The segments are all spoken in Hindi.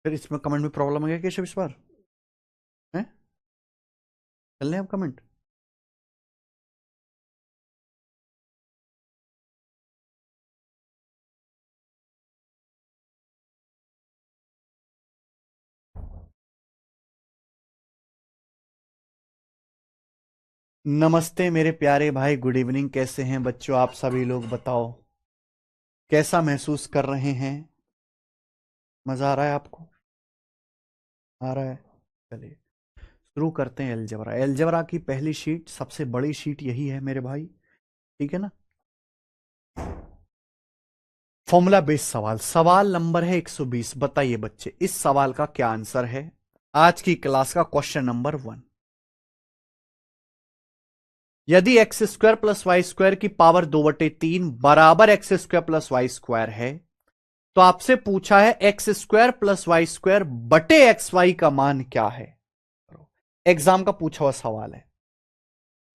फिर इसमें कमेंट में प्रॉब्लम है क्या केशव इस बार? हैं? चल रहे अब कमेंट? नमस्ते मेरे प्यारे भाई, गुड इवनिंग। कैसे हैं बच्चों आप सभी लोग? बताओ कैसा महसूस कर रहे हैं? मजा आ रहा है आपको? आ रहा है? चलिए शुरू करते हैं। एलजेब्रा, एलजेब्रा की पहली शीट, सबसे बड़ी शीट यही है मेरे भाई, ठीक है ना। फॉर्मूला बेस्ड सवाल, सवाल नंबर है 120। बताइए बच्चे इस सवाल का क्या आंसर है? आज की क्लास का क्वेश्चन नंबर 1। यदि x square plus y square की पावर 2/3 बराबर x square plus y square है, तो आपसे पूछा है x square plus y square बटे एक्स वाई का मान क्या है। एग्जाम का पूछा हुआ सवाल है।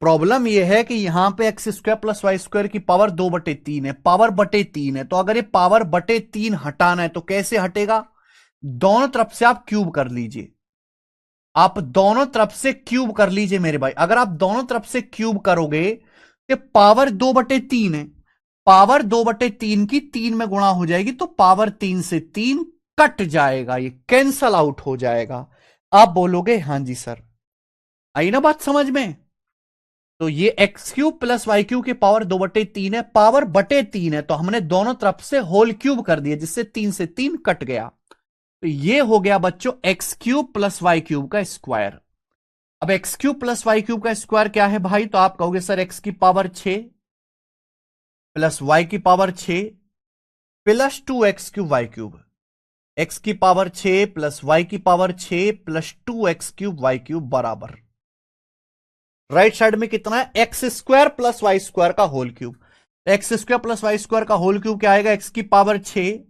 प्रॉब्लम यह है कि यहां पे x square plus y square की पावर 2/3 है, पावर बटे 3 है, तो अगर ये पावर बटे 3 हटाना है तो कैसे हटेगा? दोनों तरफ से आप क्यूब कर लीजिए। आप दोनों तरफ से क्यूब कर लीजिए मेरे भाई। अगर आप दोनों तरफ से क्यूब करोगे तो पावर 2/3 है, पावर 2/3 की 3 में गुणा हो जाएगी, तो पावर 3 से 3 कट जाएगा, ये कैंसल आउट हो जाएगा। आप बोलोगे हां जी सर, आई ना बात समझ में? तो ये x cube plus y cube की पावर 2/3 है, पावर बटे 3 है, तो हमने दोनों तरफ से होल क्यूब कर दिया, जिससे 3 से 3 कट गया। तो ये हो गया बच्चों x cube plus y cube का स्क्वायर। अब x cube plus y cube का स्क्वायर क्या है भाई? तो आप कहोगे सर एक्स की पावर 6 प्लस वाई की पावर 6 प्लस 2x³ एक्स की पावर 6 प्लस वाई की पावर 6 प्लस 2x³ बराबर राइट साइड में कितना है? X square plus y square का whole cube. X square plus y square का होल क्यूब क्या आएगा? एक्स की पावर 6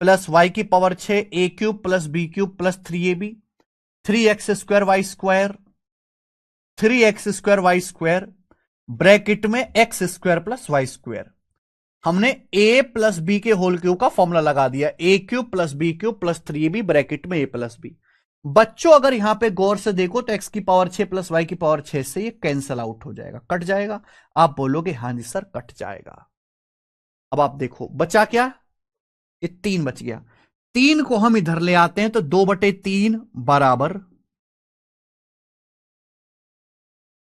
प्लस वाई की power 6 a³ plus b³ plus 3ab, 3x² y square, 3x² bracket में x square plus y square. हमने a प्लस बी के होल क्यूब का फॉर्मूला लगा दिया, a³ plus b³ plus 3ab bracket में a प्लस बी। बच्चों अगर यहां पे गौर से देखो तो x की पावर 6 प्लस वाई की पावर 6 से ये कैंसल आउट हो जाएगा, कट जाएगा। आप बोलोगे हां जी सर कट जाएगा। अब आप देखो बचा क्या? ये 3 बच गया। 3 को हम इधर ले आते हैं तो 2/3 बराबर,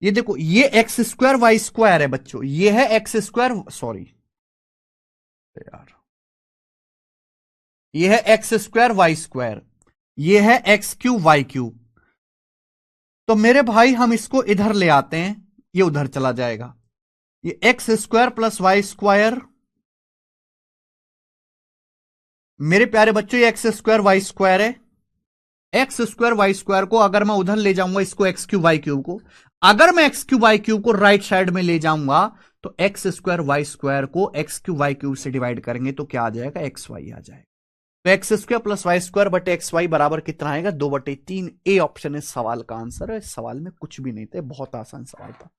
ये देखो ये एक्स स्क्वायर वाई स्क्वायर है बच्चों, ये है एक्स स्क्वायर, सॉरी यार, ये है एक्स स्क्वायर वाई स्क्वायर, ये है एक्स क्यूब वाई क्यूब। तो मेरे भाई हम इसको इधर ले आते हैं, ये उधर चला जाएगा। ये x square plus y square, मेरे प्यारे बच्चों ये एक्स स्क्वायर वाई स्क्वायर है। एक्स स्क्वायर वाई स्क्वायर को अगर मैं उधर ले जाऊंगा, इसको एक्स क्यूब वाई क्यूब को, अगर मैं एक्स क्यूब वाई क्यूब को राइट साइड में ले जाऊंगा तो एक्स स्क्वायर वाई स्क्वायर को एक्स क्यूब वाई क्यूब से डिवाइड करेंगे तो क्या आ जाएगा? एक्स वाई आ जाएगा। तो x square plus y square बटे एक्स वाई बराबर कितना आएगा? 2/3। ए ऑप्शन इस सवाल का आंसर है। इस सवाल में कुछ भी नहीं था, बहुत आसान सवाल था।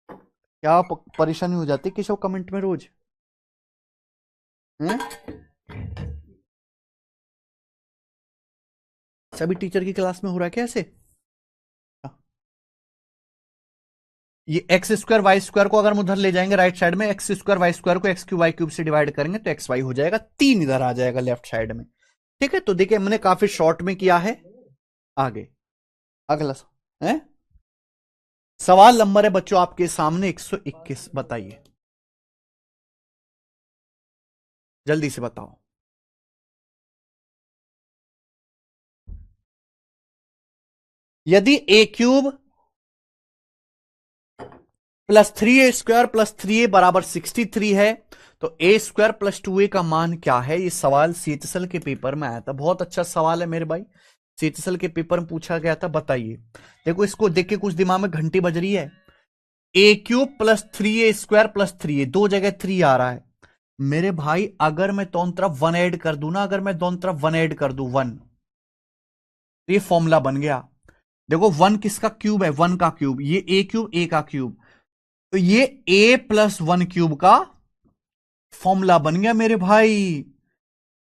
क्या परेशानी हो जाती किसी कमेंट में रोज? सभी टीचर की क्लास में हो रहा है क्या ऐसे? ये एक्स स्क्वायर वाई स्क्वायर को अगर हम उधर ले जाएंगे राइट साइड में, एक्स स्क्वायर वाई स्क्वायर को एक्स क्यूब वाई क्यूब से डिवाइड करेंगे तो एक्स वाई हो जाएगा। 3 इधर आ जाएगा लेफ्ट साइड में, ठीक है। तो देखिए मैंने काफी शॉर्ट में किया है। आगे अगला है सवाल नंबर है बच्चों आपके सामने 121। बताइए जल्दी से बताओ। यदि a³ plus 3a² plus 3a बराबर 63 है, तो a² प्लस 2a का मान क्या है? ये सवाल सीएचएसएल के पेपर में आया था, बहुत अच्छा सवाल है मेरे भाई, सीएचएसएल के पेपर में पूछा गया था। बताइए, देखो इसको देख के कुछ दिमाग में घंटी बज रही है। a³ plus 3a² plus 3a, दो जगह 3 आ रहा है मेरे भाई। अगर मैं दोनों तरफ 1 ऐड कर दूं ना, अगर मैं दोनों तरफ 1 ऐड कर दूं 1, तो ये फॉर्मूला बन गया। देखो 1 किसका क्यूब है? 1 का क्यूब, ये a³ a का क्यूब, तो ये a प्लस 1 क्यूब का फॉर्मूला बन गया मेरे भाई।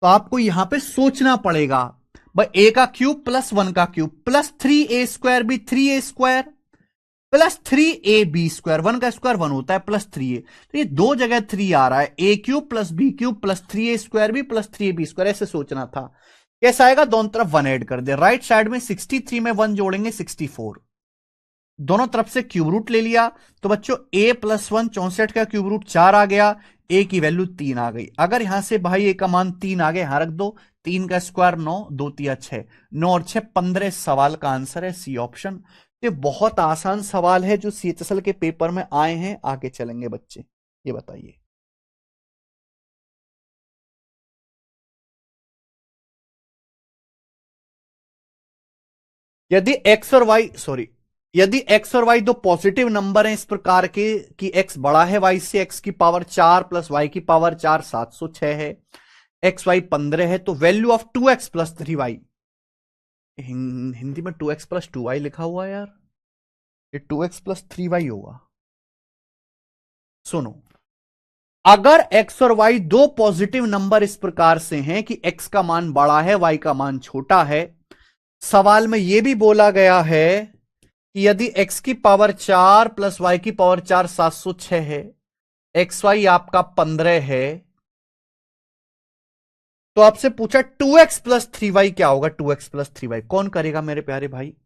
तो आपको यहां पे सोचना पड़ेगा भाई, ए का क्यूब प्लस 1 का क्यूब प्लस 3a² भी 3a² प्लस 3ab², 1 का स्क्वायर 1 होता है, प्लस 3a, तो ये दो जगह 3 आ रहा है, a³ plus b³ plus 3a² भी प्लस 3ab², ऐसे सोचना था। कैसा आएगा, दोनों तरफ 1 ऐड कर दे, राइट साइड में 63 में 1 जोड़ेंगे 64, दोनों तरफ से क्यूब रूट ले लिया, तो बच्चों a प्लस 1 64 का क्यूब रूट 4 आ गया, a की वैल्यू 3 आ गई। अगर यहां से भाई a का मान 3 आ गया, यहां रख दो, 3 का स्क्वायर 9, 2 3 6, 9 और 6 15, सवाल का आंसर है सी ऑप्शन। ये बहुत आसान सवाल है जो CHSL के पेपर में आए हैं। आगे चलेंगे बच्चे, ये बताइए, यदि x और y, सॉरी, यदि x और y दो पॉजिटिव नंबर हैं इस प्रकार के कि x बड़ा है y से, x की पावर 4 प्लस y की पावर 4 706 है, x y 15 है, तो value of 2x plus 3y, Hindi में 2x प्लस 2y लिखा हुआ है यार, ये 2x प्लस 3y होगा। सुनो, अगर x और y दो पॉजिटिव नंबर इस प्रकार से हैं कि x का मान बड़ा है y का मान छोटा है, सवाल में यह भी बोला गया है कि यदि x की पावर 4 प्लस y की पावर 4 706 है, xy आपका 15 है, तो आपसे पूछा 2x प्लस 3y क्या होगा, 2x प्लस 3y कौन करेगा मेरे प्यारे भाई।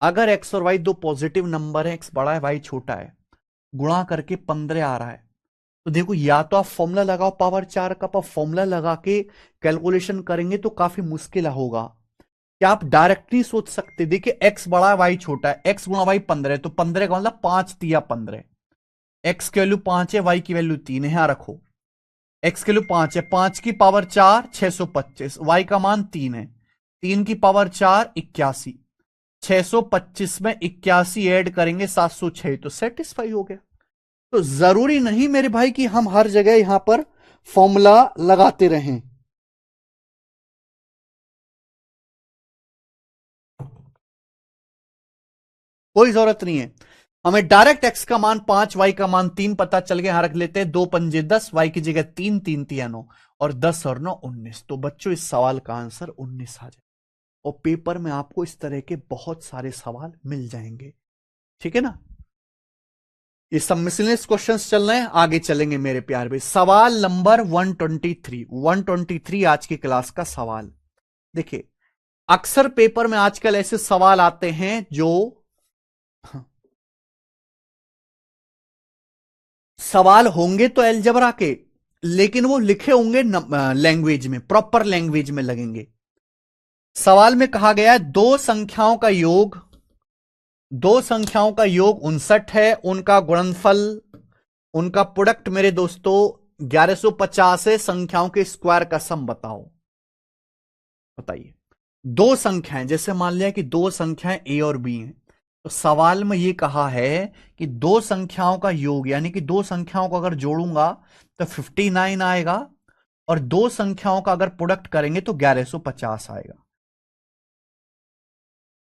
अगर x और y दो पॉजिटिव नंबर है, x बड़ा है y छोटा है, गुणा करके 15 आ रहा है, तो देखो या तो आप फॉर्मूला लगाओ पावर 4 का, आप फॉर्मूला लगा के कैलकुलेशन करेंगे तो काफी मुश्किल होगा। क्या आप डायरेक्टली सोच सकते, देखिए x बड़ा है y छोटा है, x गुणा y 15 है, तो 15 का मतलब 5 तिया 15, x की वैल्यू 5 है, y की वैल्यू 3 है, यहां रखो, x की वैल्यू 5 है, 5 की पावर 4 625, y का मान 3 है, 3 की पावर 4 81, 625 में 81 ऐड करेंगे 706, तो सेटिस्फाई हो गया। तो जरूरी नहीं मेरे भाई कि हम हर जगह यहां पर फॉर्मूला लगाते रहें। कोई जरूरत नहीं है, हमें डायरेक्ट x का मान 5, y का मान 3 पता चल गया, यहां रख लेते हैं, 2 पंजे 10, y की जगह 3, 3 तिया 9, और 10 और 9 19, तो बच्चों इस सवाल का आंसर 19 आ जाए। और पेपर में आपको इस तरह के बहुत सारे सवाल मिल जाएंगे, ठीक है ना। ये सब मिसलेनियस क्वेश्चंस चल रहे हैं, आगे चलेंगे मेरे प्यार भाई। सवाल नंबर 123 आज की क्लास का सवाल देखिए। अक्सर पेपर में आजकल ऐसे सवाल आते हैं जो सवाल होंगे तो अलजेब्रा के, लेकिन वो लिखे होंगे लैंग्वेज में, प्रॉपर लैंग्वेज में लगेंगे। सवाल में कहा गया है दो संख्याओं का योग, 59 है, उनका गुणनफल, उनका प्रोडक्ट मेरे दोस्तों 1150 है, संख्याओं के स्क्वायर का सम बताओ। बताइए, दो संख्याएं, जैसे मान लिया कि दो संख्याएं ए और बी हैं, तो सवाल में यह कहा है कि दो संख्याओं का योग, यानी कि दो संख्याओं को अगर जोड़ूंगा तो 59 आएगा, और दो संख्याओं का अगर प्रोडक्ट करेंगे तो 1150 आएगा।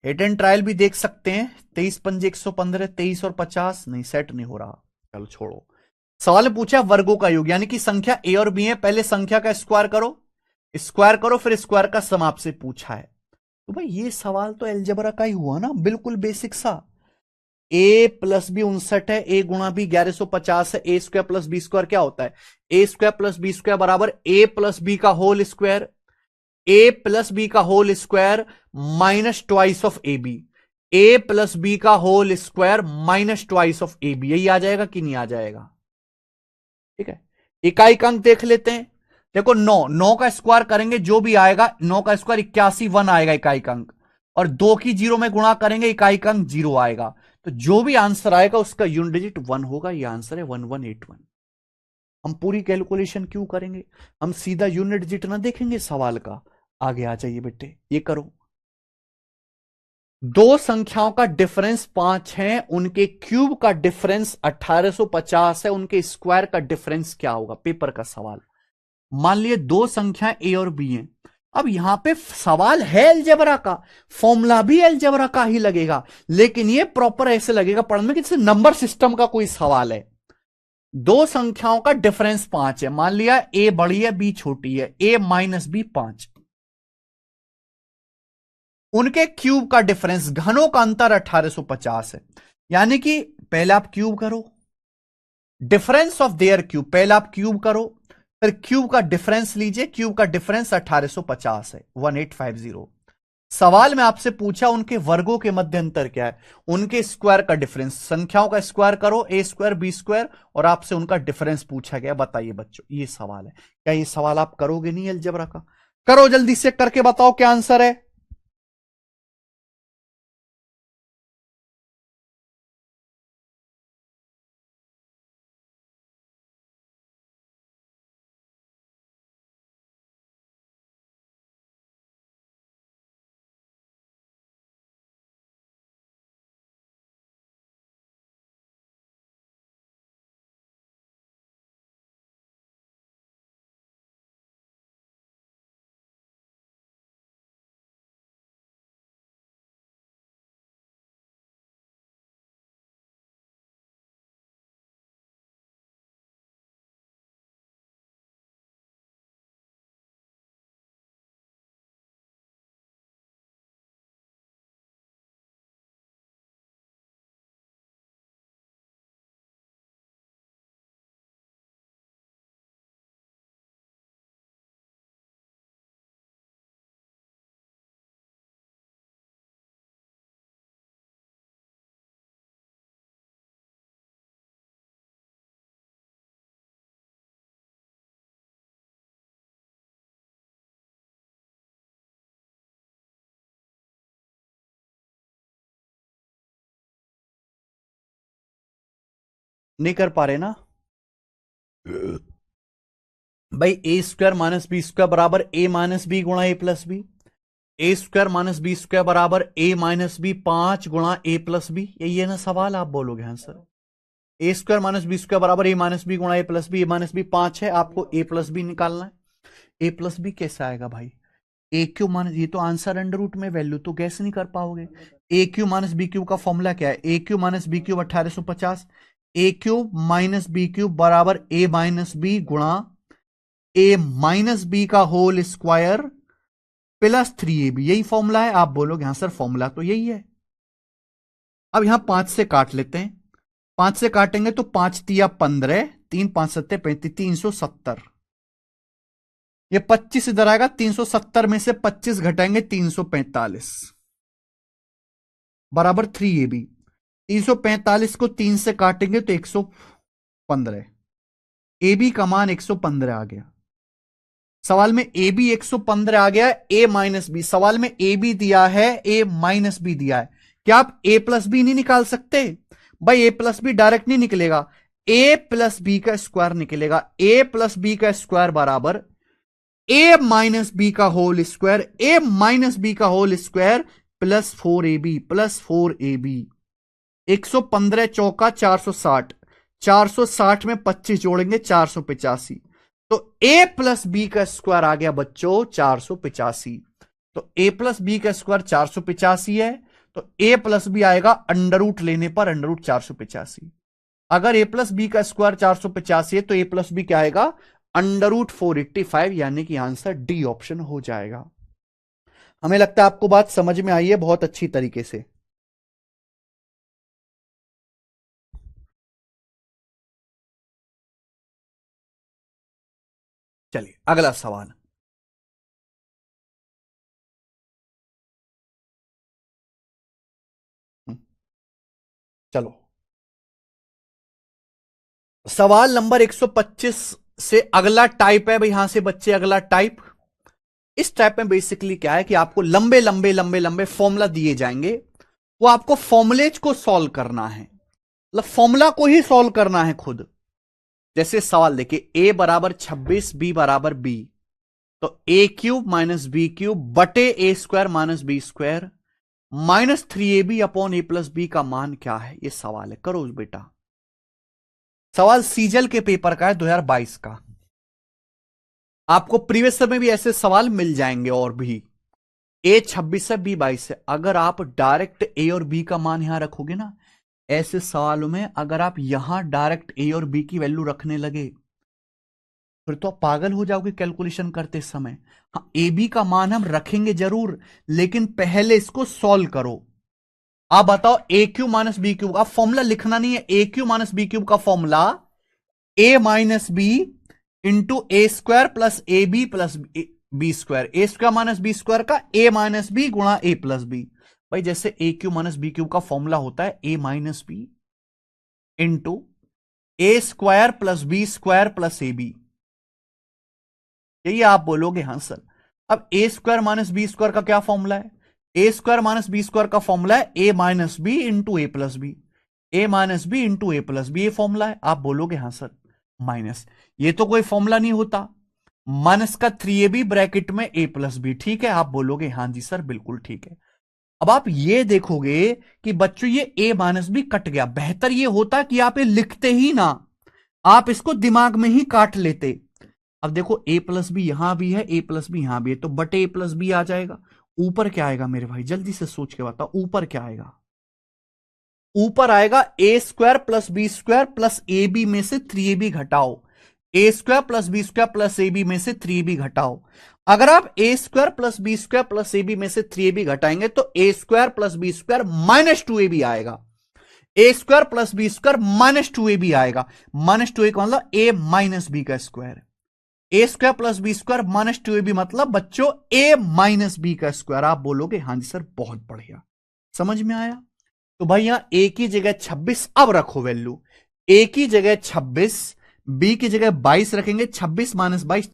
हिट एंड ट्रायल भी देख सकते हैं, 23 पंजे 115, 23 और 50 नहीं, सेट नहीं हो रहा, चलो छोड़ो। सवाल पूछा वर्गों का योग, यानी कि संख्या ए और बी है, पहले संख्या का स्क्वायर करो, फिर स्क्वायर का सम आपसे पूछा है। तो भाई ये सवाल तो अलजेब्रा का ही हुआ ना, बिल्कुल बेसिक सा। ए प्लस बी 59 है, ए गुणा बी 1150 है, a square plus b square क्या होता है, a square plus b square बराबर ए प्लस बी का whole square, a plus b का whole square minus twice of a b, a plus b का whole square minus twice of a b, यही आ जाएगा कि नहीं आ जाएगा। ठीक है, इकाई अंक देख लेते हैं। देखो 9 का स्क्वायर करेंगे जो भी आएगा, 9 का स्क्वायर 81, 1 आएगा इकाई अंक, और 2 की 0 में गुणा करेंगे इकाई अंक 0 आएगा, तो जो भी आंसर आएगा उसका यूनिट डिजिट 1 होगा, ये आंसर है 1181। हम पूरी कैलकुलेशन क्यों करेंगे, हम सीधा यूनिट डिजिट ना देखेंगे सवाल का। आगे आ जाइए बेटे, ये करो। दो संख्याओं का डिफरेंस 5 है, उनके क्यूब का डिफरेंस 1850 है, उनके स्क्वायर का डिफरेंस क्या होगा, पेपर का सवाल। मान लिए दो संख्याएं ए और बी हैं, अब यहां पे सवाल है अलजेब्रा का, फॉर्मूला भी अलजेब्रा का ही लगेगा, लेकिन ये प्रॉपर ऐसे लगेगा पढ़ने में कि जैसे नंबर सिस्टम का कोई सवाल है। दो संख्याओं का डिफरेंस 5 है, मान लिया ए बड़ी है बी छोटी है, ए माइनस बी 5, उनके क्यूब का डिफरेंस, घनों का अंतर 1850 है। यानी कि पहले आप क्यूब करो, डिफरेंस ऑफ देयर क्यूब, पहले आप क्यूब करो, फिर क्यूब का डिफरेंस लीजिए, क्यूब का डिफरेंस 1850 है, 1850। सवाल में आपसे पूछा उनके वर्गों के मध्य अंतर क्या है, उनके स्क्वायर का डिफरेंस, संख्याओं का स्क्वायर करो, ए स्क्वायर बी स्क्वायर, और आपसे उनका डिफरेंस पूछा गया। बताइए बच्चों, ये सवाल है, क्या ये सवाल आप करोगे नहीं अलजेब्रा का? करो जल्दी से, करके बताओ क्या आंसर है। नहीं कर पा रहे ना भाई? ए स्क्वायर माइनस बी स्क्वायर बराबर ए माइनस बी गुणा a plus b, a square minus b square बराबर ए माइनस बी 5 गुणा ए प्लस बी, यही है ना सवाल? आप बोलोगे आंसर, ए स्क्वायर माइनस बी स्क्वायर बराबर ए माइनस बी गुणा a plus b, a minus B 5 है, आपको ए प्लस बी निकालना है। ए प्लस बी कैसे आएगा भाई? ए क्यू माइनस, ये तो आंसर अंडर रूट में वैल्यू, तो गैस नहीं कर पाओगे। ए क्यू माइनस बी क्यू का फॉर्मूला क्या है? A Q minus B Q 1850, A cube minus b cube बराबर ए माइनस बी गुणा ए माइनस बी का होल स्क्वायर प्लस 3ab, यही फॉर्मूला है। आप बोलोगे हाँ सर फॉर्मूला तो यही है। अब यहां 5 से काट लेते हैं, 5 से काटेंगे तो 5 तिया 15, 3 5 7 35, 370। ये 25 इधर आएगा, 370 में से 25 घटाएंगे 345 बराबर 3ab। 345 को 3 से काटेंगे तो 115, ए बी का मान 115 आ गया। सवाल में ए बी 115 आ गया, ए माइनस बी, सवाल में ए बी दिया है, ए माइनस बी दिया है। क्या आप ए प्लस बी नहीं निकाल सकते? भाई ए प्लस बी डायरेक्ट नहीं निकलेगा, ए प्लस बी का स्क्वायर निकलेगा। ए प्लस बी का स्क्वायर बराबर ए माइनस बी का whole square, a minus b का whole square plus 4ab, plus 4ab। 115 चौका 460, 460 में 25 जोड़ेंगे 485, तो a प्लस बी का स्क्वायर आ गया बच्चों 485। तो a प्लस बी का स्क्वायर 485 है, तो a प्लस बी आएगा अंडर रूट लेने पर अंडर रूट 485। अगर a प्लस बी का स्क्वायर 485 है तो a प्लस बी क्या आएगा? अंडर रूट 485, यानी कि आंसर डी ऑप्शन हो जाएगा। हमें लगता है आपको बात समझ में आई है बहुत अच्छी तरीके से। चलिए अगला सवाल। चलो सवाल नंबर 125 से अगला टाइप है भाई, यहां से बच्चे अगला टाइप। इस टाइप में बेसिकली क्या है कि आपको लंबे लंबे लंबे लंबे फॉर्मूला दिए जाएंगे, वो आपको फॉर्मुलेज को सॉल्व करना है, मतलब फॉर्मूला को ही सॉल्व करना है खुद। जैसे सवाल देखिए, ए बराबर 26, बी बराबर बी, तो a cube minus b cube बटे a square minus b square minus 3ab upon a plus b का मान क्या है? ये सवाल है, करो बेटा। सवाल सीजल के पेपर का है 2022 का। आपको प्रीवियस में भी ऐसे सवाल मिल जाएंगे और भी। ए 26 है, बी 22 है। अगर आप डायरेक्ट ए और बी का मान यहां रखोगे ना, ऐसे सवालों में अगर आप यहां डायरेक्ट ए और बी की वैल्यू रखने लगे फिर तो आप पागल हो जाओगे कैलकुलेशन करते समय। हाँ, ए बी का मान हम रखेंगे जरूर, लेकिन पहले इसको सॉल्व करो। आप बताओ a Q minus b cube, आप फॉर्मूला लिखना नहीं है। A Q minus b cube का formula a minus b into a square plus a b plus b square, a square minus b square का ए माइनस बी गुणा ए प्लस बी। भाई जैसे a Q minus b cube का फॉर्मूला होता है a minus b into a square plus b square plus a b, यही आप बोलोगे हाँ सर। अब a square minus b square का क्या फॉर्मूला है? A square minus b square का फॉर्मूला है a minus b into a plus b, a minus b into a plus b, ये फॉर्मूला है। आप बोलोगे हाँ सर। माइनस, ये तो कोई फॉर्मूला नहीं होता। माइनस का 3ab ब्रैकेट में ए प्लस बी, ठीक है। आप बोलोगे हाँ जी सर बिल्कुल ठीक है। अब आप ये देखोगे कि बच्चों ये ए माइनस बी कट गया। बेहतर ये होता कि आप ये लिखते ही ना, आप इसको दिमाग में ही काट लेते। अब देखो ए प्लस बी यहां भी है, ए प्लस बी यहां भी है, तो बटे ए प्लस बी आ जाएगा। ऊपर क्या आएगा मेरे भाई, जल्दी से सोच के बताओ ऊपर क्या आएगा? ऊपर आएगा a square plus b square plus a b में से 3ab घटाओ। A square plus b square plus a b में से 3ab घटाओ। अगर आप a square plus b square plus a b में से 3ab घटाएंगे तो a square plus b square minus 2ab आएगा। A square plus b square minus 2ab आएगा। माइनस 2a का मतलब ए माइनस बी का square. A square plus b square minus 2ab मतलब बच्चों ए माइनस बी का स्क्वायर। आप बोलोगे हाँ जी सर बहुत बढ़िया, समझ में आया। तो भाई यहां ए की जगह 26 अब रखो वैल्यू। ए की जगह 26, बी की जगह 22 रखेंगे। 26 माइनस 22,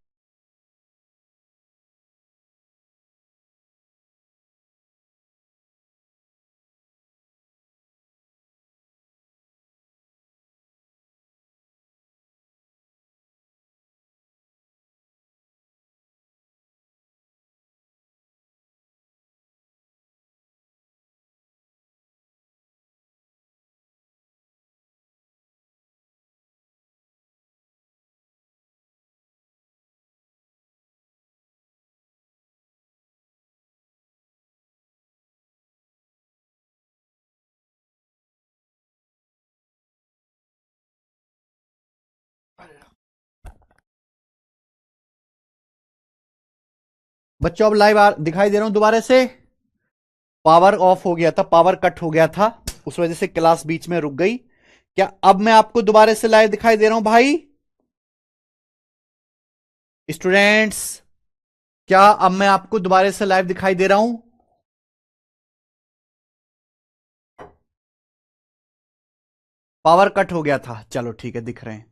बच्चों अब लाइव दिखाई दे रहा हूं दोबारा से। पावर ऑफ हो गया था, पावर कट हो गया था, उस वजह से क्लास बीच में रुक गई। क्या अब मैं आपको दोबारा से लाइव दिखाई दे रहा हूं भाई स्टूडेंट्स? क्या अब मैं आपको दोबारा से लाइव दिखाई दे रहा हूं? पावर कट हो गया था, चलो ठीक है दिख रहे हैं।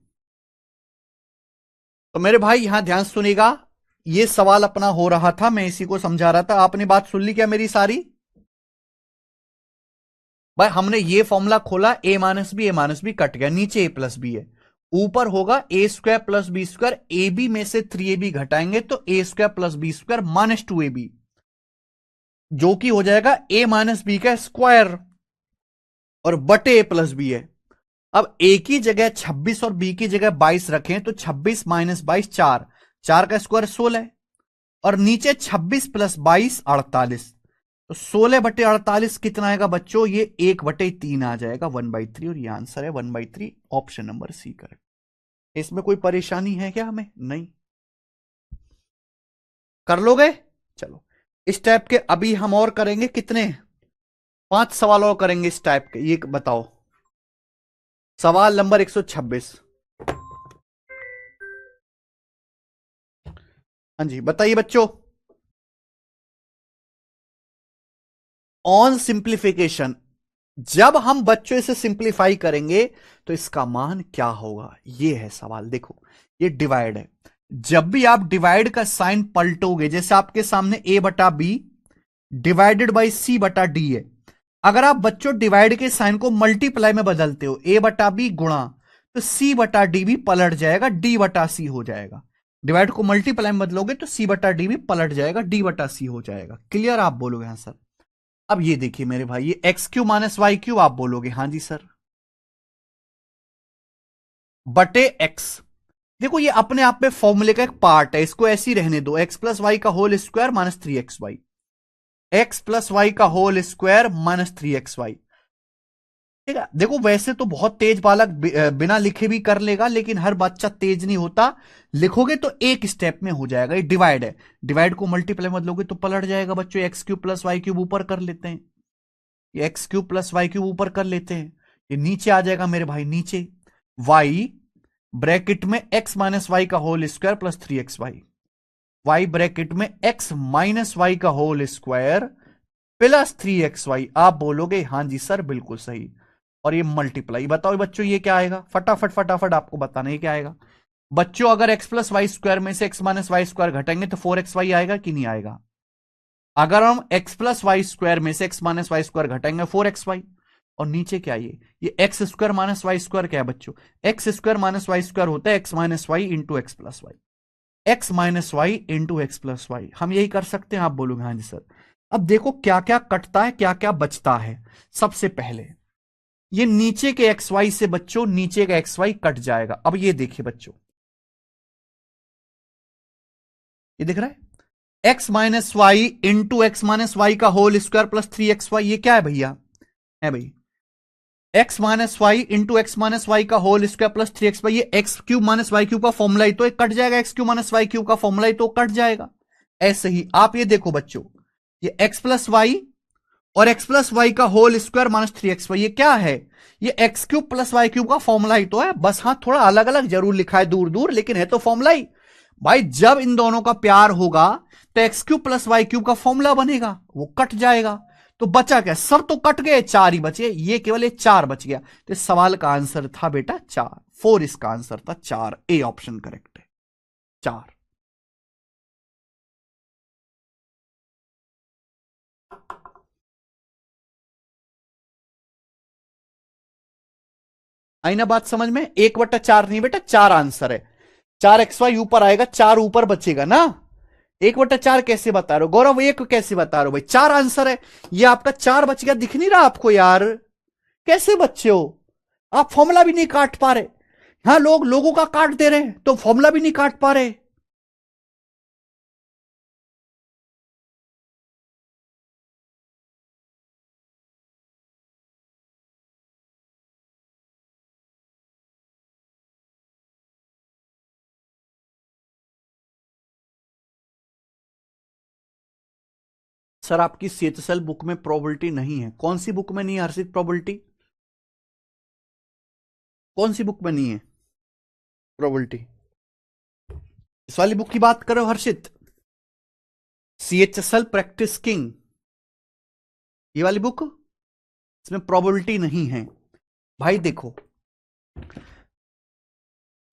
तो मेरे भाई यहां ध्यान सुनिएगा, ये सवाल अपना हो रहा था, मैं इसी को समझा रहा था। आपने बात सुन ली क्या मेरी सारी? भाई हमने ये फॉर्मूला खोला, ए माइनस बी कट गया, नीचे ए प्लस बी है, ऊपर होगा a square plus b square, a b में से 3ab घटाएंगे तो a square plus b square minus 2ab, जो कि हो जाएगा ए माइनस बी का स्क्वायर और बटे ए प्लस बी है। अब ए की जगह 26 और बी की जगह 22 रखें तो 26 माइनस 22 4, 4 का स्क्वायर 16 और नीचे 26 प्लस 22 48, तो 16 बटे 48 कितना आएगा बच्चों? ये 1/3 आ जाएगा, 1/3। और ये आंसर है 1/3, ऑप्शन नंबर सी करेक्ट। इसमें कोई परेशानी है क्या हमें? नहीं, कर लोगे? चलो इस टाइप के अभी हम और करेंगे कितने, 5 सवाल और करेंगे इस टाइप के। ये बताओ सवाल नंबर 126। हाँ जी बताइए बच्चों। ऑन सिंप्लीफिकेशन, जब हम बच्चों इसे सिंप्लीफाई करेंगे तो इसका मान क्या होगा, ये है सवाल। देखो ये डिवाइड है, जब भी आप डिवाइड का साइन पलटोगे, जैसे आपके सामने a बटा बी डिवाइडेड बाई सी बटा डी है, अगर आप बच्चों डिवाइड के साइन को मल्टीप्लाई में बदलते हो, a बटा बी गुणा, तो c बटा डी भी पलट जाएगा, d बटा सी हो जाएगा। डिवाइड को मल्टीप्लाई में बदलोगे तो c बटा डी भी पलट जाएगा, d बटा सी हो जाएगा। क्लियर? आप बोलोगे हाँ सर। अब ये देखिए मेरे भाई, ये x cube minus y cube, आप बोलोगे हाँ जी सर, बटे एक्स। देखो ये अपने आप में फॉर्मूले का एक पार्ट है, इसको ऐसे ही रहने दो। एक्स प्लस वाई का whole square minus 3xy, x plus y का होल स्क्वायर माइनस 3xy। ठीक है, देखो वैसे तो बहुत तेज बालक बिना लिखे भी कर लेगा, लेकिन हर बच्चा तेज नहीं होता। लिखोगे तो एक स्टेप में हो जाएगा। ये डिवाइड है, डिवाइड को मल्टीप्लाई मत लोगे तो पलट जाएगा बच्चों। X cube plus y cube ऊपर कर लेते हैं, ये x cube plus y cube ऊपर कर लेते हैं, ये नीचे आ जाएगा मेरे भाई नीचे। वाई ब्रैकेट में एक्स माइनस वाई का whole square plus 3xy, y bracket में एक्स माइनस वाई का होल स्क्वायर प्लस 3xy। आप बोलोगे हाँ जी सर बिल्कुल सही, और ये मल्टीप्लाई। बताओ बच्चों ये क्या आएगा, फटाफट फटाफट आपको बताना ये क्या आएगा बच्चों। अगर एक्स प्लस वाई स्क्वायर में से एक्स माइनस वाई स्क्वायर घटेंगे तो 4xy आएगा कि नहीं आएगा। अगर हम एक्स प्लस वाई स्क्वायर में से एक्स माइनस वाई स्क्वायर घटाएंगे 4xy। और नीचे क्या ये x square minus y square क्या है बच्चों, x square minus y square होता है x minus y into x plus y, x minus y into x plus y. हम यही कर सकते हैं, आप बोलोगे हाँ जी सर। अब देखो क्या क्या कटता है क्या क्या बचता है। सबसे पहले ये नीचे के एक्स वाई से बच्चों नीचे का एक्स वाई कट जाएगा। अब ये देखिए बच्चों, ये दिख रहा है x minus y into x minus y का होल स्क्वायर प्लस 3xy, ये क्या है भैया, है भाई x minus y into x minus y का होल स्क्वायर प्लस 3xy। ये x cube minus y cube का फॉर्मुला ही तो एक कट जाएगा, x cube minus y cube का फॉर्मुला ही तो कट जाएगा। ऐसे ही आप ये देखो बच्चों, ये एक्स प्लस वाई और एक्स प्लस वाई का होल स्क्वायर माइनस 3xy, ये क्या है, ये x cube plus y cube का फॉर्मुला ही तो है। बस हाँ थोड़ा अलग अलग जरूर लिखा है दूर दूर, लेकिन है तो फॉर्मुला ही। भाई जब इन दोनों का प्यार होगा तो x cube plus y cube का फॉर्मूला बनेगा, वो कट जाएगा। तो बचा क्या, सब तो कट गए, चार ही बचे, ये केवल ये चार बच गया। तो इस सवाल का आंसर था बेटा चार, फोर इसका आंसर था चार, ए ऑप्शन करेक्ट है चार। आई ना बात समझ में, 1/4 नहीं बेटा, चार आंसर है। 4xy ऊपर आएगा, चार ऊपर बचेगा ना। 1/4 कैसे बता रहे हो गौरव, एक कैसे बता रहे हो भाई, चार आंसर है। ये आपका चार बच गया, दिख नहीं रहा आपको यार, कैसे बच्चे हो आप, फॉर्मूला भी नहीं काट पा रहे। हाँ लोग लोगों का काट दे रहे हैं तो फॉर्मूला भी नहीं काट पा रहे। सर आपकी सीएचएसएल बुक में प्रोबेबिलिटी नहीं है, कौन सी बुक में नहीं है हर्षित प्रोबेबिलिटी, कौन सी बुक में नहीं है प्रोबेबिलिटी, इस वाली बुक की बात करो हर्षित, सीएचएसएल प्रैक्टिस किंग, ये वाली बुक, इसमें प्रोबेबिलिटी नहीं है। भाई देखो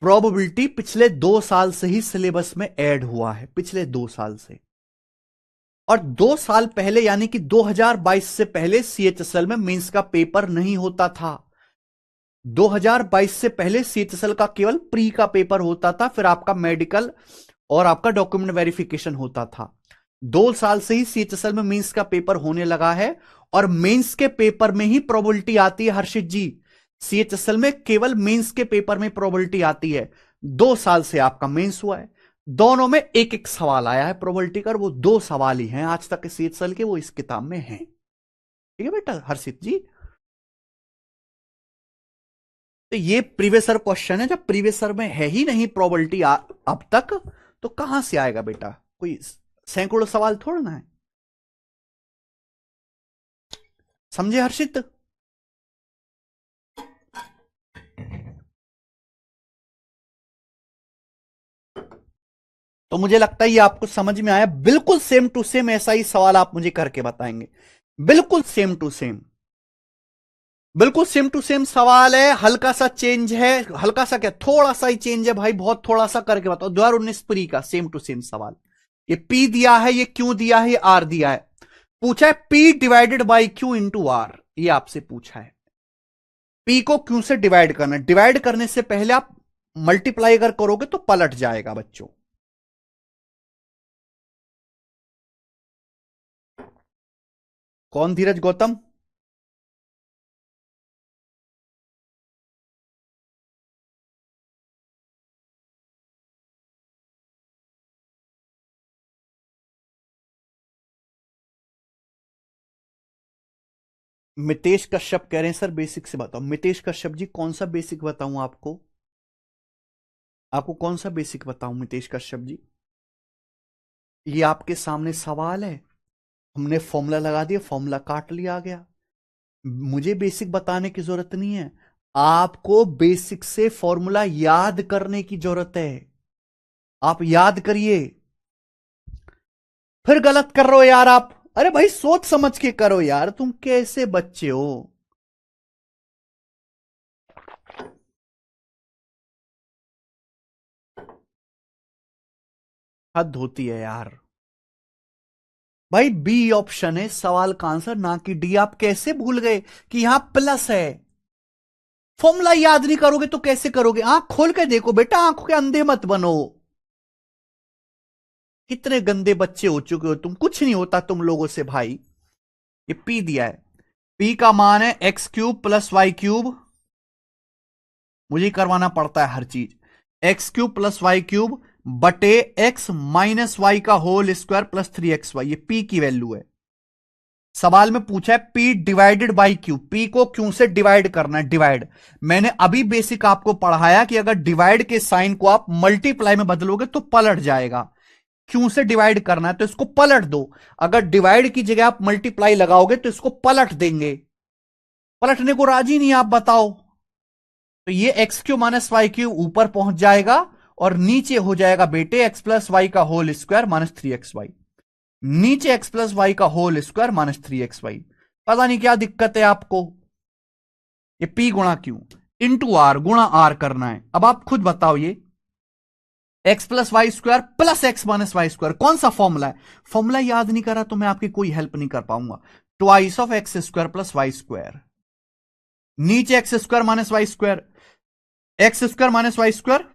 प्रोबेबिलिटी पिछले 2 साल से ही सिलेबस में ऐड हुआ है, पिछले 2 साल से। और 2 साल पहले यानी कि 2022 से पहले सीएचएसएल में मेंस का पेपर नहीं होता था। 2022 से पहले सीएचएसएल का केवल प्री का पेपर होता था, फिर आपका मेडिकल और आपका डॉक्यूमेंट वेरिफिकेशन होता था। 2 साल से ही सीएचएसएल में मेंस का पेपर होने लगा है, और मेंस के पेपर में ही प्रोबेबिलिटी आती है हर्षित जी। सीएचएसएल में केवल मेंस के पेपर में प्रोबेबिलिटी आती है। 2 साल से आपका मेंस हुआ है, दोनों में एक एक सवाल आया है प्रोबेबिलिटी का, वो 2 सवाल ही हैं आज तक सीएचएसएल के, वो इस किताब में हैं। ठीक है बेटा हर्षित जी, तो ये प्रीवियसर क्वेश्चन है, जब प्रीवियसर में है ही नहीं प्रोबेबिलिटी अब तक, तो कहां से आएगा बेटा, कोई सैकड़ों सवाल थोड़ा ना है। समझे हर्षित। तो मुझे लगता है ये आपको समझ में आया, बिल्कुल सेम टू सेम ऐसा ही सवाल आप मुझे करके बताएंगे, बिल्कुल सेम टू सेम, बिल्कुल सेम टू सेम सवाल है, हल्का सा चेंज है, हल्का सा क्या थोड़ा सा ही चेंज है भाई, बहुत थोड़ा सा करके बताओ। 2019 प्री का सेम टू सेम सवाल, ये पी दिया है, ये क्यू दिया है, ये आर दिया है, पूछा है p divided by q into r, ये आपसे पूछा है। पी को क्यू से डिवाइड करना, डिवाइड करने से पहले आप मल्टीप्लाई अगर करोगे तो पलट जाएगा बच्चों। कौन धीरज गौतम, मितेश कश्यप कह रहे हैं सर बेसिक से बताओ। मितेश कश्यप जी कौन सा बेसिक बताऊं आपको? आपको कौन सा बेसिक बताऊं मितेश कश्यप जी? ये आपके सामने सवाल है, हमने फॉर्मूला लगा दिया, फॉर्मूला काट लिया, आ गया। मुझे बेसिक बताने की जरूरत नहीं है, आपको बेसिक से फॉर्मूला याद करने की जरूरत है। आप याद करिए। फिर गलत कर रहे हो यार आप। अरे भाई सोच समझ के करो यार, तुम कैसे बच्चे हो। हद होती है यार। भाई बी ऑप्शन है सवाल का आंसर, ना कि डी। आप कैसे भूल गए कि यहां प्लस है? फॉर्मूला याद नहीं करोगे तो कैसे करोगे? आंख खोल के देखो बेटा, आंखों के अंधे मत बनो। कितने गंदे बच्चे हो चुके हो तुम, कुछ नहीं होता तुम लोगों से भाई। ये पी दिया है, पी का मान है x cube plus y cube. मुझे करवाना पड़ता है हर चीज। X cube plus y cube बटे एक्स माइनस वाई का होल स्क्वायर प्लस 3xy। ये पी की वैल्यू है। सवाल में पूछा है p divided by Q, P को क्यू से डिवाइड करना है, डिवाइड। मैंने अभी बेसिक आपको पढ़ाया कि अगर डिवाइड के साइन को आप मल्टीप्लाई में बदलोगे तो पलट जाएगा। क्यू से डिवाइड करना है तो इसको पलट दो। अगर डिवाइड की जगह आप मल्टीप्लाई लगाओगे तो इसको पलट देंगे। पलटने को राजी नहीं आप बताओ। तो ये x cube minus y cube ऊपर पहुंच जाएगा और नीचे हो जाएगा बेटे एक्स प्लस वाई का होल स्क्वायर माइनस 3xy। नीचे एक्स प्लस वाई का होल स्क्वायर माइनस 3xy। पता नहीं क्या दिक्कत है आपको। ये पी गुणा क्यू इंटू आर गुणा आर करना है। अब आप खुद बताओ, ये x plus y square plus x minus y square कौन सा फॉर्मूला है? फॉर्मूला याद नहीं करा तो मैं आपकी कोई हेल्प नहीं कर पाऊंगा। Twice of x square plus y square, नीचे x square minus y square, x square minus y square,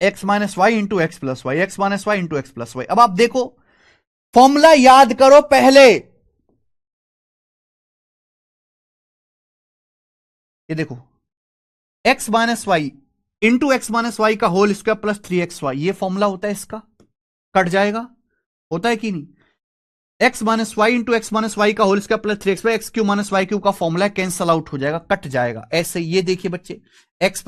x minus y into x plus y, x minus y into x plus y. अब आप देखो, फॉर्मूला याद करो पहले। ये देखो, x minus y into x minus y का होल स्क्वायर प्लस 3xy, ये फॉर्मूला होता है इसका। कट जाएगा, होता है कि नहीं? X minus y into x minus y का whole square plus 3xy, x cube minus y cube का फॉर्मूला कैंसल आउट हो जाएगा, कट जाएगा। ऐसे ये देखिए बच्चे, एक्स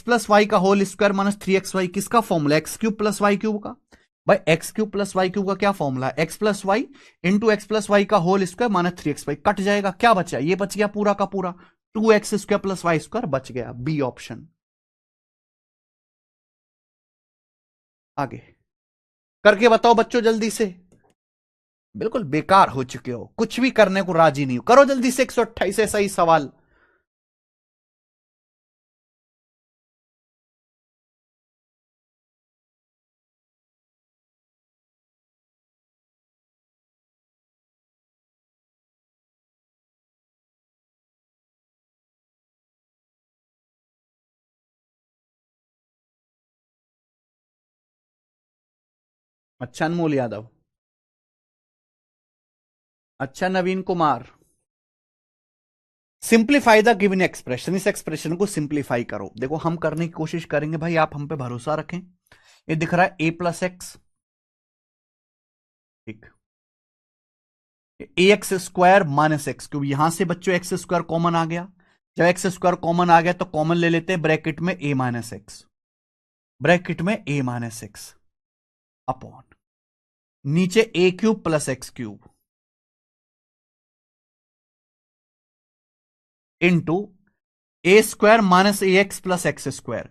प्लस वाई का होल स्क्वायर माइनस 3xy किसका formula? X cube plus y cube का। भाई x cube plus y cube का क्या फॉर्मूला है? X plus y into x plus y का whole square minus 3xy। Cut जाएगा, क्या बचा? ये बच गया पूरा का पूरा 2x square plus y square बच गया। B option. आगे करके बताओ बच्चों जल्दी से। बिल्कुल बेकार हो चुके हो, कुछ भी करने को राजी नहीं हो। करो जल्दी से 128 से सही सवाल। अच्छा अनमोल यादव, अच्छा Naveen Kumar. Simplify the given expression, इस एक्सप्रेशन को सिंप्लीफाई करो। देखो हम करने की कोशिश करेंगे भाई, आप हम पे भरोसा रखें। ये दिख रहा है ए प्लस एक्स, ठीक, a x square minus x cube. यहां से बच्चों एक्स स्क्वायर कॉमन आ गया। जब एक्स स्क्वायर कॉमन आ गया तो कॉमन ले लेते हैं, ब्रैकेट में ए माइनस एक्स, ब्रैकेट में ए माइनस एक्स अपॉन नीचे a cube plus x cube into a square minus a x plus x square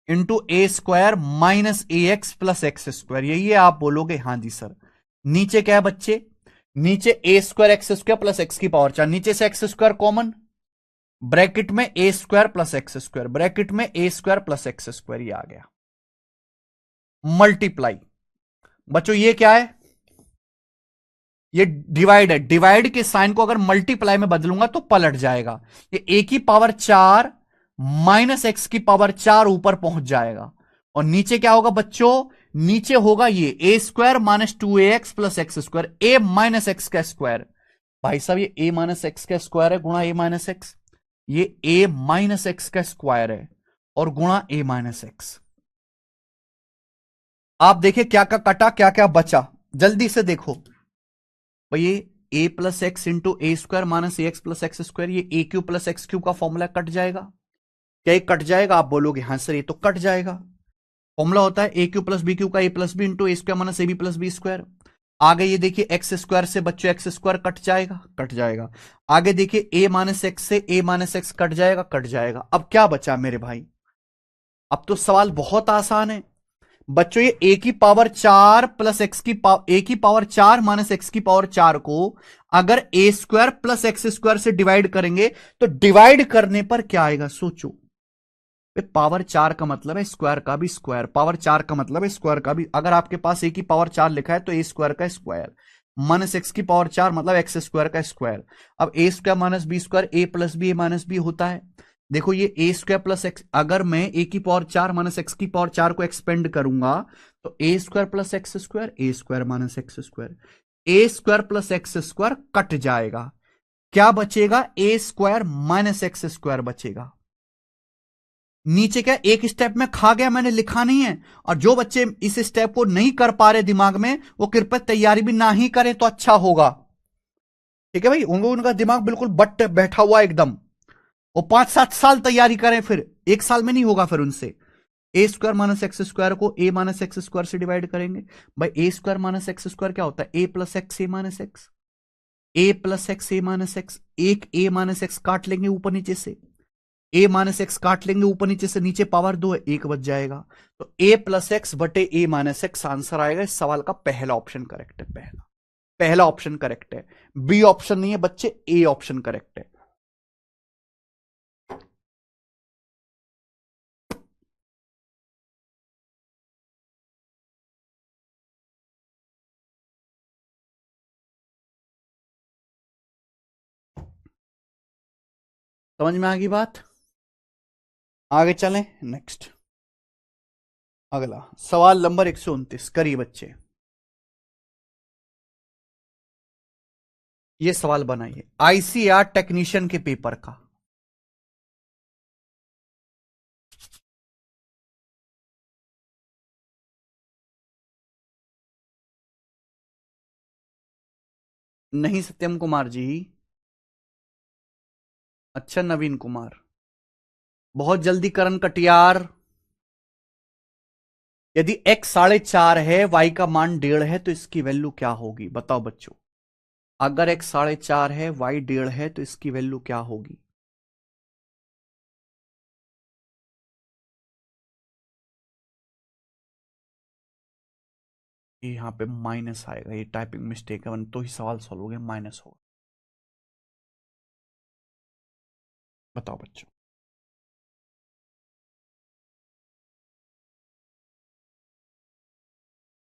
into a square minus a x plus x square. यही है, आप बोलोगे हाँ जी सर। नीचे क्या है बच्चे? नीचे a square x square plus x की पावर 4, नीचे से एक्स स्क्वायर कॉमन, ब्रैकेट में a square plus x square, bracket में a square plus x square, ये आ गया। मल्टीप्लाई बच्चों, ये क्या है? ये डिवाइड है। डिवाइड के साइन को अगर मल्टीप्लाई में बदलूंगा तो पलट जाएगा। ये ए की पावर 4 माइनस एक्स की पावर 4 ऊपर पहुंच जाएगा। और नीचे क्या होगा बच्चों? नीचे होगा ये a square minus 2ax plus x square, a minus x का स्क्वायर। भाई साहब ये ए माइनस एक्स का स्क्वायर है गुणा ए माइनस एक्स, ये ए माइनस एक्स का स्क्वायर है और गुणा ए माइनस एक्स। आप देखिए क्या क्या कटा क्या क्या बचा, जल्दी से देखो। भाई ये ए plus x into a square minus a x plus x square, ये ए क्यू प्लस एक्स क्यू का फॉर्मूला कट जाएगा। क्या ये कट जाएगा? आप बोलोगे हाँ सर ये तो कट जाएगा। फॉर्मूला होता है a cube plus b cube का a plus b into a square minus a b plus b square. आगे ये देखिए एक्स स्क्वायर से बच्चों एक्स स्क्वायर कट जाएगा, कट जाएगा। आगे देखिए ए माइनस एक्स से ए माइनस एक्स कट जाएगा, कट जाएगा। अब क्या बचा मेरे भाई? अब तो सवाल बहुत आसान है बच्चों। ये ए की पावर 4 प्लस एक्स की पावर, ए की पावर 4 माइनस एक्स की पावर 4 को अगर ए स्क्वायर प्लस एक्स स्क्वायर से डिवाइड करेंगे तो डिवाइड करने पर क्या आएगा सोचो। पावर 4 का मतलब है स्क्वायर का भी स्क्वायर, पावर 4 का मतलब है स्क्वायर का भी। अगर आपके पास ए की पावर 4 लिखा है तो ए स्क्वायर का स्क्वायर माइनस एक्स की पावर 4 मतलब एक्स स्क्वायर का स्क्वायर। अब a square minus b square a plus b a minus B होता है। देखो ये ए स्क्वायर प्लस एक्स, अगर मैं ए की पावर 4 माइनस एक्स की पावर 4 को एक्सपेंड करूंगा तो a square plus x square, a square minus x square, a square plus x square cut जाएगा। क्या बचेगा? A square minus x square बचेगा। नीचे क्या एक स्टेप में खा गया, मैंने लिखा नहीं है। और जो बच्चे इस स्टेप को नहीं कर पा रहे दिमाग में, वो कृपया तैयारी भी ना ही करें तो अच्छा होगा। ठीक है भाई, उनका दिमाग बिल्कुल बट बैठा हुआ एकदम। वो 5-7 साल तैयारी करें, फिर एक साल में नहीं होगा फिर उनसे। ए स्क्वायर माइनस एक्स स्क्वायर को ए माइनस एक्स स्क्वायर से डिवाइड करेंगे। भाई ए स्क्वायर माइनस एक्स स्क्वायर क्या होता है? ए प्लस एक्स ए माइनस एक्स, ए प्लस एक्स ए माइनस एक्स। एक ए माइनस एक्स काट लेंगे ऊपर नीचे से, ए माइनस एक्स काट लेंगे ऊपर नीचे से, नीचे पावर 2 है, एक बच जाएगा। तो ए प्लस एक्स बटे ए माइनस एक्स आंसर आएगा। इस सवाल का पहला ऑप्शन करेक्ट है, पहला ऑप्शन करेक्ट है। बी ऑप्शन नहीं है बच्चे, ए ऑप्शन करेक्ट है। समझ में आ गई बात? आगे चलें, नेक्स्ट अगला सवाल नंबर 129 करिए बच्चे। ये सवाल बनाइए आईसीआर टेक्नीशियन के पेपर का। नहीं सत्यम कुमार जी, अच्छा नवीन कुमार, बहुत जल्दी करण कटियार। यदि x 4.5 है, y का मान 1.5 है, तो इसकी वैल्यू क्या होगी? बताओ बच्चों। अगर x 4.5 है, y 1.5 है, तो इसकी वैल्यू क्या होगी? ये यहां पे माइनस आएगा, ये टाइपिंग मिस्टेक है, तो ही सवाल सॉल्व हो गया, माइनस होगा। बताओ बच्चों।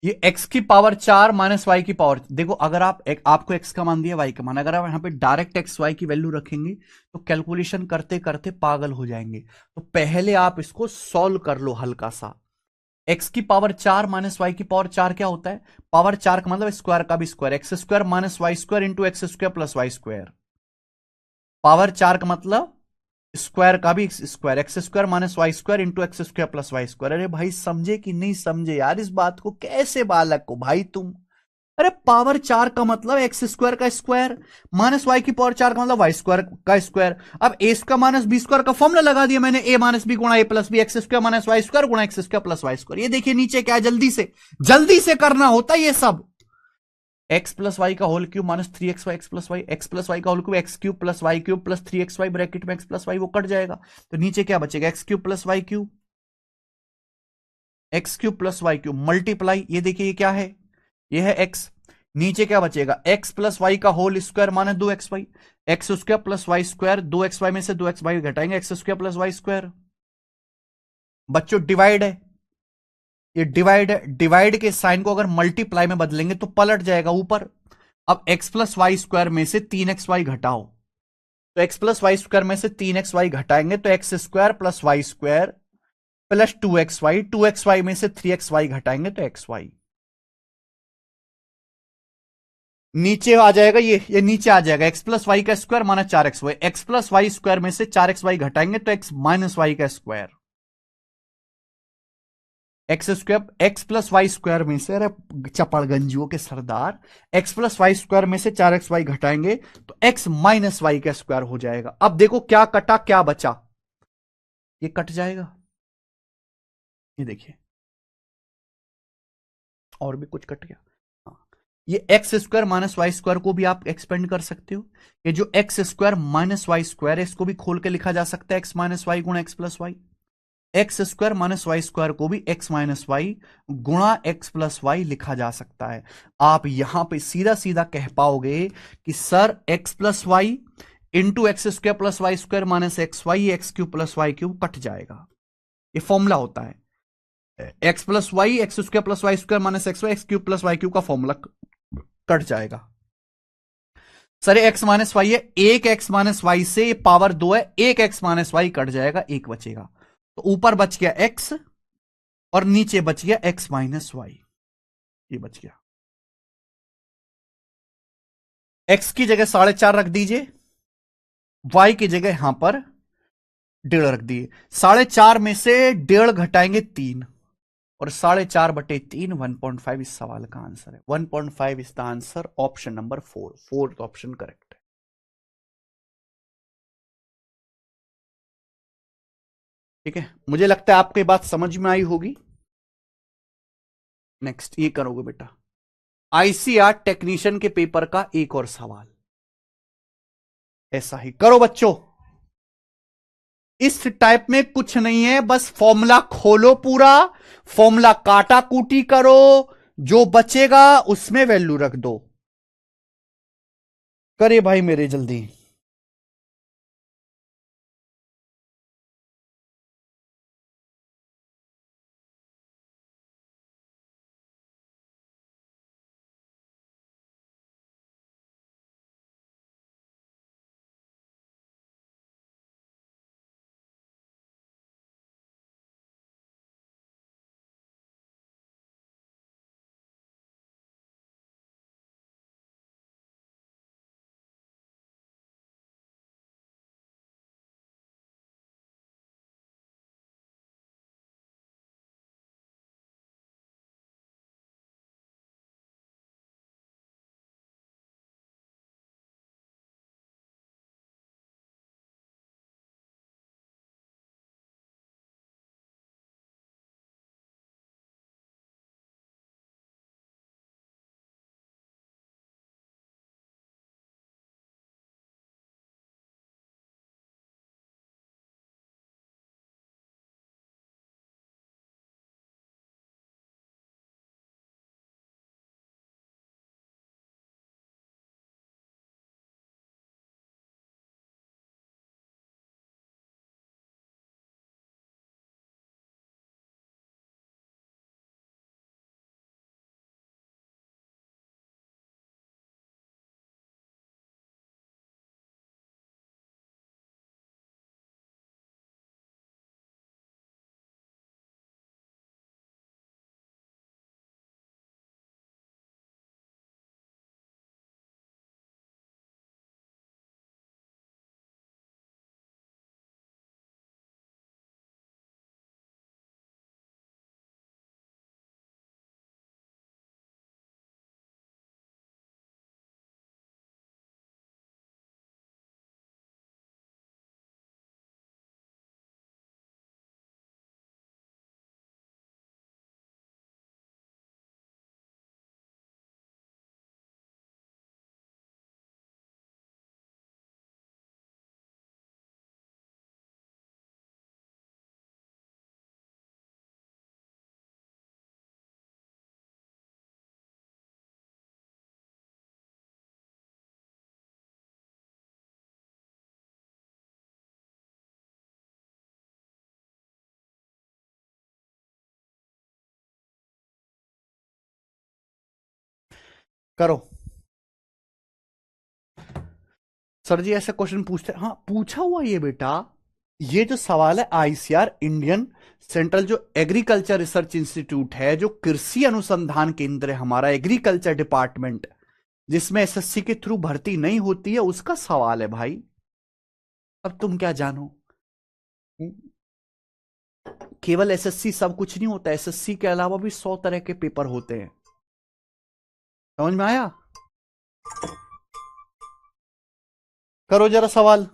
ये x की पावर 4 माइनस वाई की पावर, देखो अगर आपको x का मान दिया, y का मान, अगर आप यहां पे डायरेक्ट x y की वैल्यू रखेंगे तो कैलकुलेशन करते करते पागल हो जाएंगे। तो पहले आप इसको सॉल्व कर लो हल्का सा। x की पावर 4 माइनस वाई की पावर 4 क्या होता है? पावर 4 का मतलब स्क्वायर का भी square, x square minus y square into x square plus y square. Power 4 का मतलब स्क्वायर का भी square, x square minus y square into x square plus y square. अरे भाई समझे कि नहीं समझे यार इस बात को? कैसे बालक को भाई तुम। अरे पावर 4 का मतलब एक्स स्क्वायर का स्क्वायर, माइनस वाई की पावर 4 का मतलब वाई स्क्वायर का स्क्वायर। अब a square minus b square का फॉर्मूला लगा दिया मैंने, ए माइनस बी गुणा a plus b, x square minus y square गुणा x square plus y square. ये देखिए नीचे क्या है, जल्दी से करना होता है ये सब। एक्स प्लस वाई का whole cube minus 3x y x plus y, x plus y का whole cube x cube plus y cube plus 3x y bracket में एक्स प्लस वाई, वो कट जाएगा। तो नीचे क्या बचेगा? X cube plus y cube, x cube plus y cube multiply, ये देखिए ये क्या है? ये है एक्स। नीचे क्या बचेगा? एक्स प्लस वाई का whole square minus 2x y, x square plus y square, 2x y में से 2x वाई घटाएंगे, x square plus y square. बच्चों डिवाइड है, ये डिवाइड के साइन को अगर मल्टीप्लाई में बदलेंगे तो पलट जाएगा ऊपर। अब x प्लस वाई स्क्वायर में से 3x वाई घटाओ, तो x प्लस वाई स्क्वायर में से 3x वाई घटाएंगे तो x square plus y square plus 2x y में से 3x वाई घटाएंगे तो एक्स वाई। नीचे आ जाएगा, ये नीचे आ जाएगा एक्स प्लस वाई का square minus 4x y, x plus y square में से 4x वाई घटाएंगे तो एक्स माइनस वाई का square. X plus y square में से, अरे चपड़गंजियों के सरदार, एक्स प्लस वाई स्क्वायर में से 4xy घटाएंगे तो एक्स माइनस वाई का स्क्वायर हो जाएगा। अब देखो क्या कटा क्या बचा, ये कट जाएगा, ये देखिए और भी कुछ कट गया। हाँ, ये x square minus y square को भी आप एक्सपेंड कर सकते हो। ये जो x square minus y square है इसको भी खोल के लिखा जा सकता है एक्स माइनस वाई गुणा x plus y. X square minus y square को भी एक्स माइनस वाई गुणा एक्स प्लस वाई लिखा जा सकता है। आप यहां पे सीधा सीधा कह पाओगे कि sir x plus y into x square plus y square minus x y, x cube plus y cube cut जाएगा। ये फॉर्मूला होता है x plus y, x square plus y square minus x y, x cube plus y cube का फॉर्मूला कट जाएगा। सर एक्स माइनस वाई है, एक एक्स माइनस वाई से पावर 2 है, एक एक्स माइनस वाई कट जाएगा, एक बचेगा, तो ऊपर बच गया एक्स और नीचे बच गया एक्स माइनस वाई, ये बच गया। एक्स की जगह 4.5 रख दीजिए, वाई की जगह यहां पर 1.5 रख दिए। 4.5 में से 1.5 घटाएंगे 3 और 4.5/3 1.5 इस सवाल का आंसर है। 1.5 is the answer, option number 4, fourth option correct है। ठीक है, मुझे लगता है आपको ये बात समझ में आई होगी। नेक्स्ट ये करोगे बेटा, आईसीआर टेक्नीशियन के पेपर का एक और सवाल, ऐसा ही करो बच्चों। इस टाइप में कुछ नहीं है, बस फॉर्मूला खोलो पूरा, फॉर्मूला काटा कूटी करो, जो बचेगा उसमें वैल्यू रख दो। करे भाई मेरे जल्दी। करो सर जी, ऐसा क्वेश्चन पूछते, हाँ पूछा हुआ ये बेटा। ये जो सवाल है आईसीआर इंडियन सेंट्रल जो एग्रीकल्चर रिसर्च इंस्टीट्यूट है, जो कृषि अनुसंधान केंद्र है हमारा, एग्रीकल्चर डिपार्टमेंट, जिसमें एसएससी के थ्रू भर्ती नहीं होती है, उसका सवाल है भाई। अब तुम क्या जानो। केवल एसएससी सब कुछ नहीं होता, एसएससी के अलावा भी 100 तरह के पेपर होते हैं। समझ में आया? करो जरा सवाल।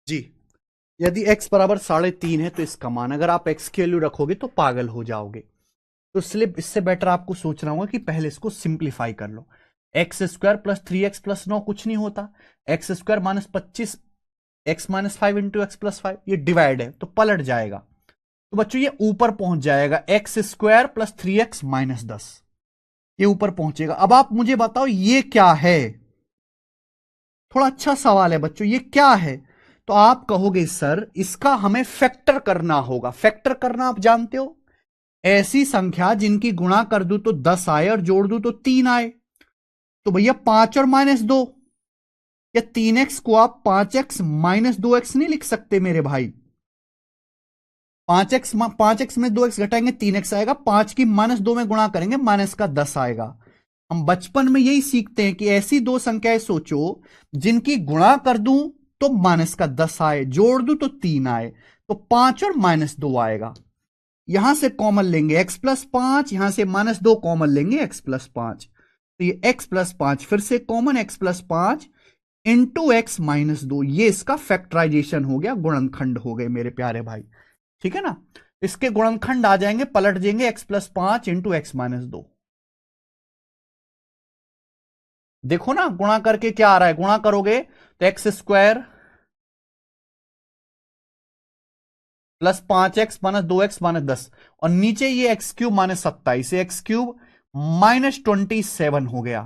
जी, यदि x बराबर 3.5 है तो इसका मान, अगर आप x की वैल्यू रखोगे तो पागल हो जाओगे। तो इसलिए इससे बेटर आपको सोचना होगा कि पहले इसको सिंप्लीफाई कर लो। एक्स स्क्वायर प्लस 3x+9 कुछ नहीं होता, x square -25 x-5 into x+5, ये डिवाइड है तो पलट जाएगा। तो बच्चों ये ऊपर पहुंच जाएगा, एक्स स्क्वायर प्लस 3x-10, ये ऊपर पहुंचेगा। अब आप मुझे बताओ ये क्या है, थोड़ा अच्छा सवाल है बच्चों, ये क्या है? तो आप कहोगे सर इसका हमें फैक्टर करना होगा। फैक्टर करना आप जानते हो, ऐसी संख्या जिनकी गुणा कर दूं तो 10 आए और जोड़ दूं तो 3 आए। तो भैया 5 और -2, या 3x को आप 5x-2x नहीं लिख सकते मेरे भाई? 5x में 2x घटाएंगे 3x आएगा, 5 की -2 में गुणा करेंगे माइनस का 10 आएगा। हम बचपन में यही सीखते हैं कि ऐसी दो संख्याएं सोचो जिनकी गुणा कर दूं तो माइनस का 10 आए, जोड़ दूं तो 3 आए, तो 5 और -2 आएगा। यहां से कॉमन लेंगे x+5, यहां से -2 कॉमन लेंगे x+5, तो ये x+5 फिर से कॉमन, x+5 इंटू x-2, ये इसका फैक्टराइजेशन हो गया, गुणनखंड हो गए मेरे प्यारे भाई। ठीक है ना? इसके गुणनखंड आ जाएंगे, पलट देंगे, x+5 इंटू x-2। देखो ना गुणा करके क्या आ रहा है, गुणा करोगे तो एक्स स्क्वायर प्लस 5x-2x-10, और नीचे ये x³ -27, x³ -27 हो गया।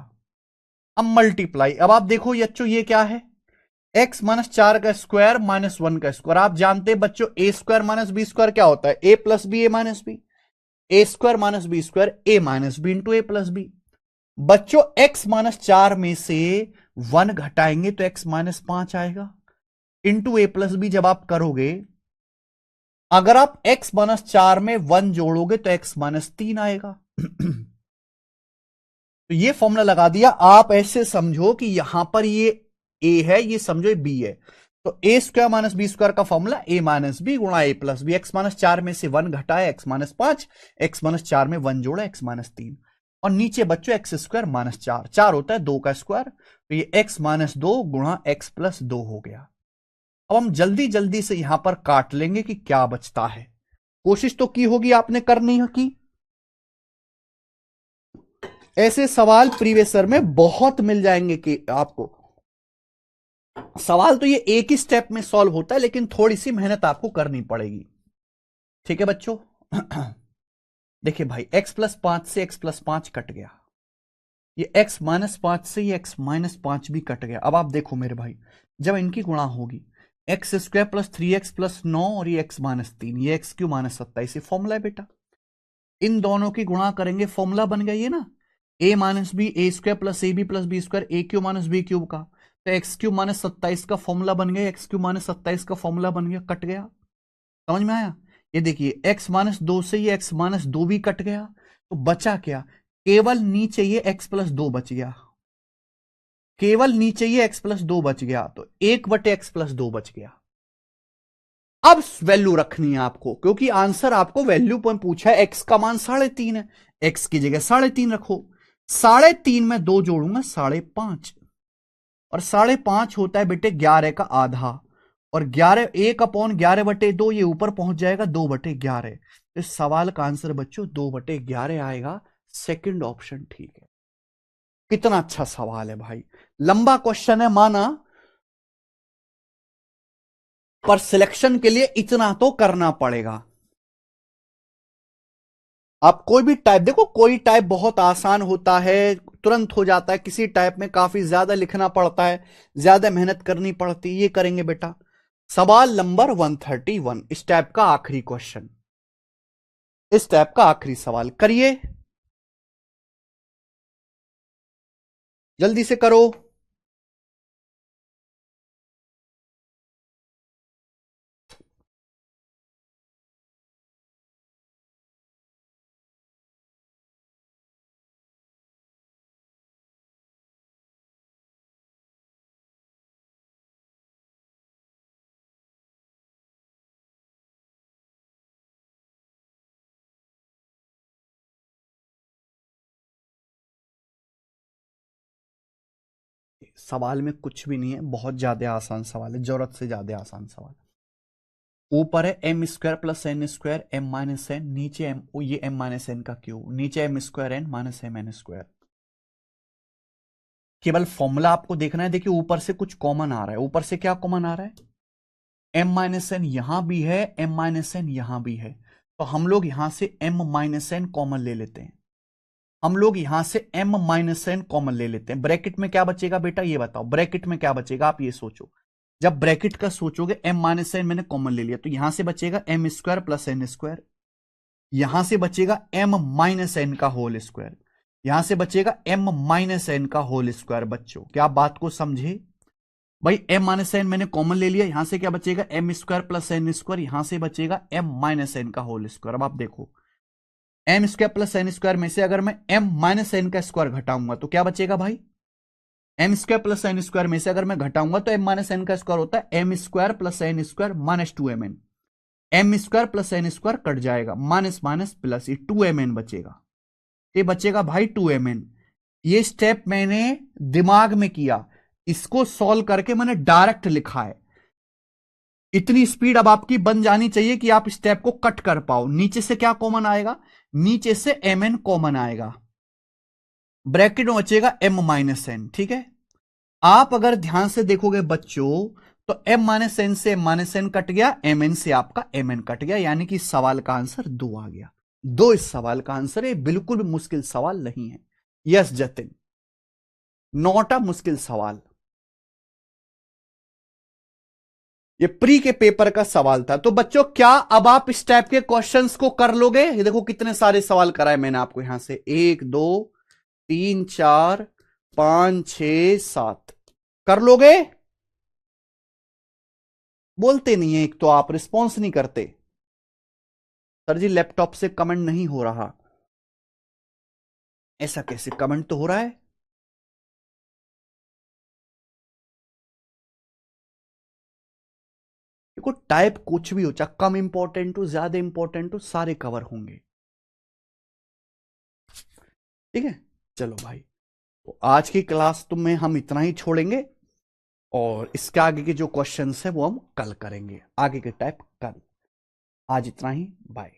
अब मल्टीप्लाई, अब आप देखो ये बच्चों ये क्या है, x-4 का स्क्वायर -1 का स्क्वायर। आप जानते हैं बच्चों a square minus b square क्या होता है, a plus b a minus b, a square minus b square a minus b into a plus b. बच्चों x-4 में से 1 घटाएंगे तो x-5 आएगा, इंटू ए प्लस बी जब आप करोगे, अगर आप x-4 में 1 जोड़ोगे तो x-3 आएगा। तो ये फॉर्मूला लगा दिया। आप ऐसे समझो कि यहां पर ये a है, ये समझो ये b है, तो a square minus b square का फॉर्मूला a माइनस बी गुणा ए प्लस बी। x-4 में से 1 घटाया x-5, x-4 में 1 जोड़ा x-3, और नीचे बच्चों x²-4, 4 होता है 2 का स्क्वायर, तो ये x-2 गुणा x+2 हो गया। अब हम जल्दी जल्दी से यहां पर काट लेंगे कि क्या बचता है। कोशिश तो की होगी आपने, करनी है की। ऐसे सवाल प्रीवियस ईयर में बहुत मिल जाएंगे कि आपको। सवाल तो ये एक ही स्टेप में सॉल्व होता है, लेकिन थोड़ी सी मेहनत आपको करनी पड़ेगी। ठीक है बच्चों? देखिए भाई, x+5 से x+5 कट गया, ये x-5 से ये x-5 भी कट गया। अब आप देखो मेरे भाई, जब इनकी गुणा होगी, x² प्लस 3x+9 और ये x-3, ये x³ -27, ये फॉर्मूला है बेटा। इन दोनों की गुणा करेंगे, फॉर्मूला बन गया ये ना, a-b a² plus ab plus b² a³ -b³ का, तो x³ -27 का फॉर्मूला बन गया, x³ -27 का फॉर्मूला बन गया, कट गया। समझ में आया? ये देखिए x-2 से ये x-2 भी कट गया, तो बचा क्या, केवल नीचे ये x+2 बच गया, केवल नीचे ये x+2 बच गया, तो 1/x+2 बच गया। अब वैल्यू रखनी है आपको, क्योंकि आंसर आपको वैल्यू पर पूछा है, x का मान 3.5 है, x की जगह 3.5 रखो। 3.5 में 2 जोड़ूंगा 5.5, और 5.5 होता है बेटे 11 का आधा, और 11 1/11/2, ये ऊपर पहुंच जाएगा 2/11। इस सवाल का आंसर बच्चों 2/11 आएगा। सेकंड ऑप्शन ठीक है। कितना अच्छा सवाल है भाई, लंबा क्वेश्चन है माना, पर सिलेक्शन के लिए इतना तो करना पड़ेगा। आप कोई भी टाइप देखो, कोई टाइप बहुत आसान होता है, तुरंत हो जाता है, किसी टाइप में काफी ज्यादा लिखना पड़ता है, ज्यादा मेहनत करनी पड़ती है। ये करेंगे बेटा। सवाल नंबर 131, इस टाइप का आखिरी क्वेश्चन, इस टाइप का आखिरी सवाल करिए, जल्दी से करो। सवाल में कुछ भी नहीं है, बहुत ज्यादा आसान सवाल है, जरूरत से ज्यादा आसान सवाल। ऊपर है m square plus n square m minus n, नीचे एम, ये एम माइनस एन का क्यूब, नीचे m square n minus m n square. केवल फॉर्मूला आपको देखना है। देखिए ऊपर से कुछ कॉमन आ रहा है, ऊपर से क्या कॉमन आ रहा है, एम माइनस एन यहां भी है, एम माइनस एन यहां भी है, तो हम लोग यहां से एम माइनस एन कॉमन ले लेते हैं। हम लोग यहां से m माइनस एन कॉमन ले लेते हैं। ब्रैकेट में क्या बचेगा बेटा, ये बताओ ब्रैकेट में क्या बचेगा, आप ये सोचो। जब ब्रैकेट का सोचोगे, m माइनस एन मैंने कॉमन ले लिया, तो यहां से बचेगा m square plus n square, यहां से बचेगा m माइनस एन का होल स्क्वायर, यहां से बचेगा m माइनस एन का होल स्क्वायर। बच्चों क्या बात को समझे भाई, m माइनस एन मैंने कॉमन ले लिया, यहां से क्या बचेगा m square plus n square, यहां से बचेगा m माइनस एन का होल स्क्वायर। अब आप देखो m square plus n square में से अगर मैं m माइनस एन का स्क्वायर घटाऊंगा तो क्या बचेगा भाई, m square plus n square में से अगर मैं घटाऊंगा तो m माइनस एन का स्क्वायर होता है m square plus n square minus 2mn। M square plus n square cut जाएगा, माइनस माइनस प्लस, ये 2mn बचेगा, ये बचेगा भाई 2mn। ये स्टेप मैंने दिमाग में किया, इसको सॉल्व करके मैंने डायरेक्ट लिखा है। इतनी स्पीड अब आपकी बन जानी चाहिए कि आप स्टेप को कट कर पाओ। नीचे से क्या कॉमन आएगा, नीचे से mn कॉमन आएगा, ब्रैकेट में बचेगा m माइनस एन। ठीक है, आप अगर ध्यान से देखोगे बच्चों तो m माइनस एन से m माइनस एन कट गया, mn से आपका mn कट गया, यानी कि इस सवाल का आंसर 2 आ गया। 2 इस सवाल का आंसर है, बिल्कुल भी मुश्किल सवाल नहीं है। यस जतिन, नॉट अ मुश्किल सवाल, ये प्री के पेपर का सवाल था। तो बच्चों क्या अब आप इस टाइप के क्वेश्चंस को कर लोगे, ये देखो कितने सारे सवाल कराए मैंने आपको, यहां से 1 2 3 4 5 6 7 कर लोगे। बोलते नहीं है, एक तो आप रिस्पॉन्स नहीं करते। सर जी लैपटॉप से कमेंट नहीं हो रहा, ऐसा कैसे, कमेंट तो हो रहा है। देखो टाइप कुछ भी हो, चाहे कम इंपॉर्टेंट हो ज्यादा इंपॉर्टेंट हो, सारे कवर होंगे। ठीक है, चलो भाई, तो आज की क्लास तो में हम इतना ही छोड़ेंगे, और इसके आगे के जो क्वेश्चंस है वो हम कल करेंगे, आगे के टाइप कल। आज इतना ही, बाय।